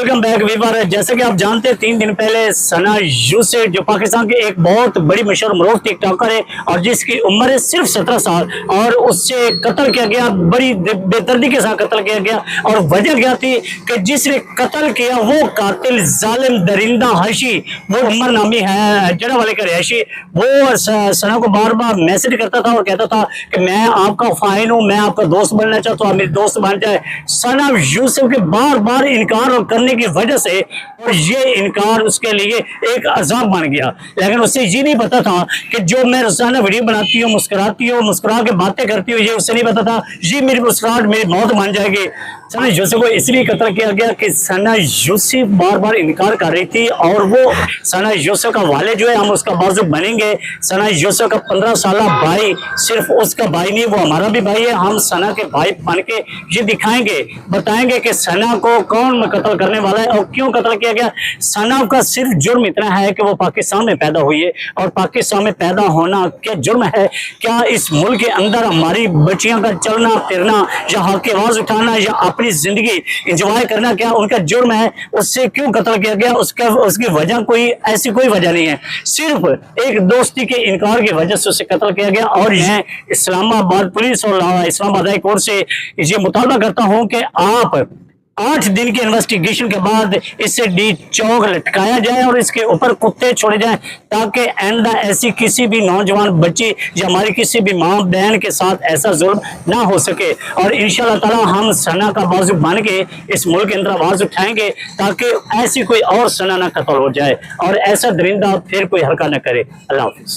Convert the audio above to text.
Welcome back viewer. جیسے کہ آپ جانتے ہیں 3 دن پہلے ثنا یوسف جو پاکستان کے ایک بہت بڑی مشہور معروف ٹک ٹاکر ہے اور جس کی عمر ہے صرف 17 سال اور اس سے قتل کیا گیا, بڑی بے دردی کے ساتھ قتل کیا گیا. اور وجہ کیا تھی کہ جس نے قتل کیا وہ قاتل ظالم درندہ حشی, وہ عمر نامی ہے جڑا والے کا رہائشی, وہ ثنا کو بار بار میسج کرتا تھا اور کہتا تھا کہ میں آپ کا فائن ہوں, میں آپ کا دوست بننا چاہتا ہوں, آپ میری دوست بن جائے. ثنا یوسف کے بار بار انکار کرنے کی وجہ سے اور یہ انکار اس کے لیے ایک عذاب بن گیا. لیکن اسے یہ نہیں پتا تھا کہ جو میں روزانہ ویڈیو بناتی ہوں, مسکراتی ہوں, مسکرا کے باتیں کرتی ہوں, یہ اسے نہیں پتا تھا یہ میری مسکراہٹ میری موت بن جائے گی. ثنا یوسف کو اس لیے قتل کیا گیا کہ ثنا یوسف بار بار انکار کر رہی تھی اور وہ ثنا یوسف کا والد جو ہے ہم اس کا بازو بنیں گے. ثنا یوسف کا 15 سالہ بھائی صرف اس کا بھائی نہیں, وہ ہمارا بھی بھائی ہے. ہم ثنا کے بھائی بن کے یہ دکھائیں گے, بتائیں گے کہ ثنا کو کون قتل کرنے والا ہے اور کیوں قتل کیا گیا. ثنا کا صرف جرم اتنا ہے کہ وہ پاکستان میں پیدا ہوئی ہے اور پاکستان میں پیدا ہونا کیا جرم ہے. کیا اس ملک کے اندر ہماری بچیاں کا چلنا پھرنا یا حق کی آواز اٹھانا یا اپنی زندگی انجوائے کرنا کیا ان کا جرم ہے؟ اس سے کیوں قتل کیا گیا؟ اس کی وجہ ایسی کوئی وجہ نہیں ہے, صرف ایک دوستی کے انکار کی وجہ سے اسے قتل کیا گیا. اور میں اسلام آباد پولیس اور اسلام آباد ہائی کورٹ سے یہ مطالبہ کرتا ہوں کہ آپ 8 دن کی انویسٹیگیشن کے بعد اس سے ڈی چوک لٹکایا جائے اور اس کے اوپر کتے چھوڑے جائیں تاکہ آئندہ ایسی کسی بھی نوجوان بچی یا ہماری کسی بھی ماں بہن کے ساتھ ایسا ظلم نہ ہو سکے. اور انشاءاللہ تعالی ہم ثنا کا بازو بن کے اس ملک کے اندر آواز اٹھائیں گے تاکہ ایسی کوئی اور ثنا نہ قتل ہو جائے اور ایسا درندہ پھر کوئی حرکت نہ کرے. اللہ حافظ.